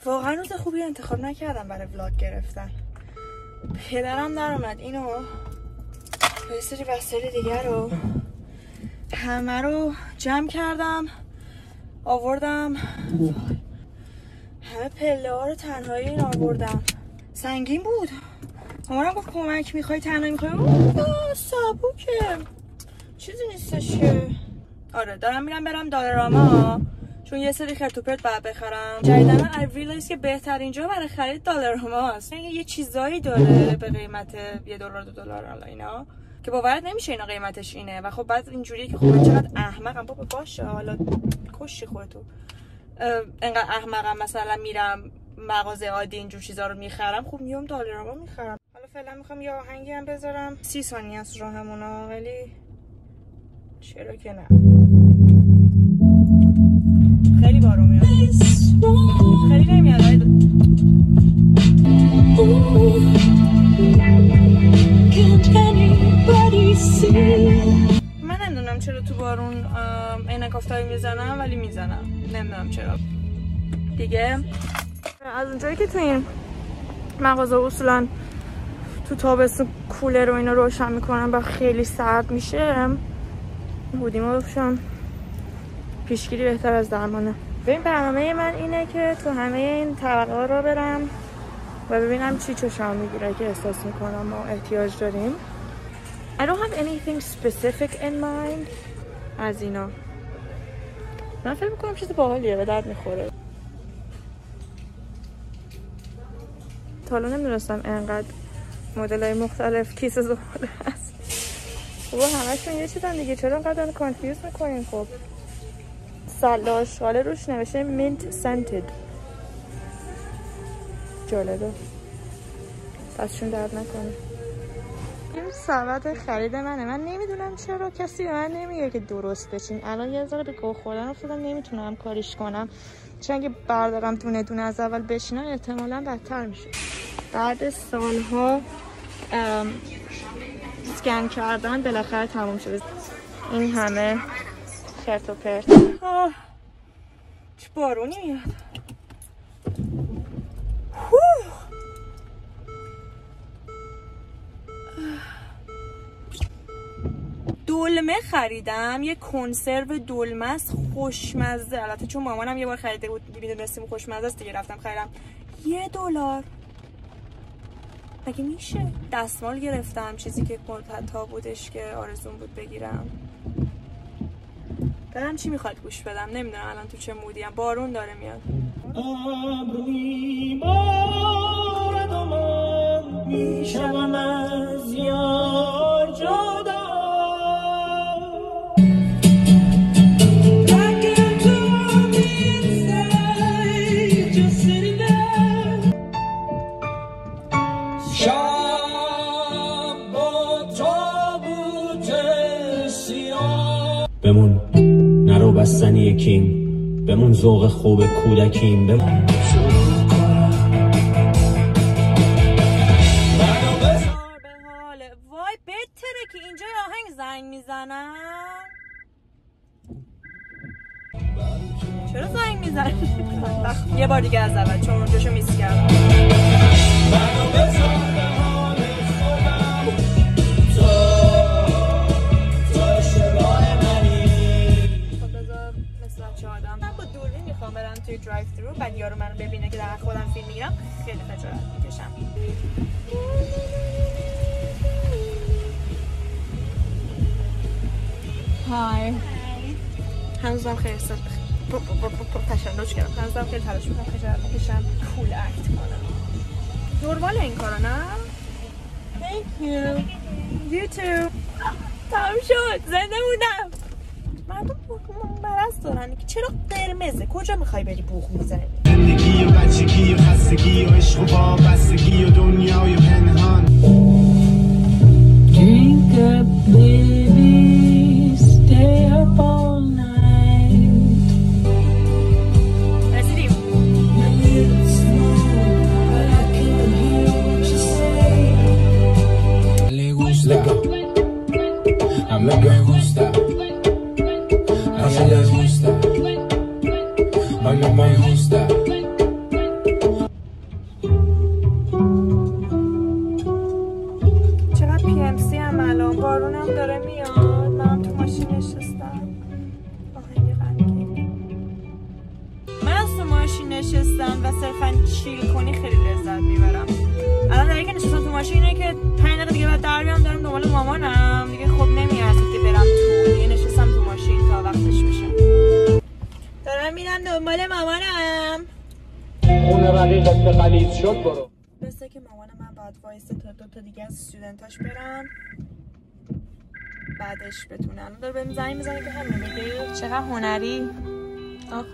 واقعا روز خوبی انتخاب نکردم برای ولاگ گرفتن. پدرم در اومد اینو با یه سری وسایل دیگر رو همه رو جمع کردم آوردم. همه پله ها رو تنهایی این آوردم. سنگین بود. مامانم گفت کمک میخوای تنهایی میخوای؟ سبوکه چیزی نیستش که. آره دارم میرم برم دالراما چون یه سری خرت و پرت باید بخرم. جدیداً I realize که بهترین جا برای خرید دالراما هست. یه چیزایی داره به قیمت $1 $2 حالا اینا که باورت نمیشه اینا قیمتش اینه. و خب بعد اینجوریه که خب چقدر احمقم. بابا باشه حالا کشی خودتو. انقدر احمقم مثلا میرم مغازه عادی اینجور چیزا رو میخرم. خب میام دالراما میخرم. حالا فعلا میخوام یه آهنگی هم بذارم. 30 ثانیه است راهمون ولی چرا که نه. خیلی بارون میاد. خیلی نمیاد. من نمیدونم چرا تو بارون عینک آفتابی میزنم ولی میزنم. نمیدونم چرا. دیگه از اونجایی که تو این مغازه اصولا تو تابستون کولر رو اینا روشن میکنم و خیلی سرد میشه بودیم بپوشم. پیشگیری بهتر از درمانه. ببین برنامه من اینه که تو همه این طبقه ها رو برم و ببینم چی چشام میگیره که احساس میکنم ما احتیاج داریم. I don't have anything specific in mind از اینا. من فکر میکنم چیز باحالیه به درد میخوره. تا حالا نمیدونستم انقدر مدل های مختلف کیسه زباله هست. خب همشون یه چیزن دیگه. چرا انقدر کانفیوز میکنین؟ خب سلا آشغاله روش نوشته mint scented. جالبه. دستشون درد نکنه. این سبد خرید منه. من نمیدونم چرا کسی به من نمیگه که درست بچین. الان یه ذره به گوه خوردن افتادم نمیتونم کاریش کنم. چون اگه بردارم دونه دونه از اول بشینم احتمالاً بدتر میشه. بعد سالها اسکن کردن بالاخره تموم شده. این همه خرت و پرت. چه بارونی میاد. دلمه خریدم. یه کنسرو دلمه است خوشمزه. البته چون مامانم یه بار خریده بود میدونستیم خوشمزه است دیگه رفتم خریدم. $1 مگه میشه؟ دستمال گرفتم چیزی که مدت‌ها بودش که آرزوم بود بگیرم. برم چی میخواد گوش بدم نمیدونم الان تو چه مودیم. بارون داره میاد. میشم از یار جدا. بمون نرو بستنی کیم. بمون ذوق خوب کودکیم. بمون وای بهتره که اینجا آهنگ زنگ میزنن. چرا زنگ میزنن؟ یه بار دیگه از اول چون اونجاشو میس کردم. برم توی درایو ترو بعد یارو منو ببینه که در خودم فیلم میگیرم خیلی خجالت میکشم. های هنوزم خیلی تشنج کردم. هنوزم خیلی تلاش میکنم خجالت میکشم کول اکت کنم. نرمال این کارا نه؟ Thank you. You too. تمام شد. زنده بودم. مردم مرض دارن که چرا قرمزه؟ کجا میخوای بری بوق میزنی؟ زندگی و بچگی و خستگی و عشق و وابستگی و دنیای پنهان. Drink up baby stay up all night. رسیدیم. Le gusta. A mí me gusta. A mí me gusta, a mí me gusta, نشستن و صرفا چیل کنی خیلی لذت میبرم. الان در که نشستم تو ماشینه که 5 دقیقه دیگه بعد در بیام دارم دنبال مامانم دیگه. خب نمیارزه که برم تو دیگه، نشستم تو ماشین تا وقتش بشه. دارم میرم دنبال مامانم. خون رقیقت که غلیظ شد برو. بسته که مامان من بعد وایسه تا 2 تا دیگه از استودنتاش برن بعدش بتونه. الان داره بهم زنگ میزنه که همین میگه چقدر هنری. آخ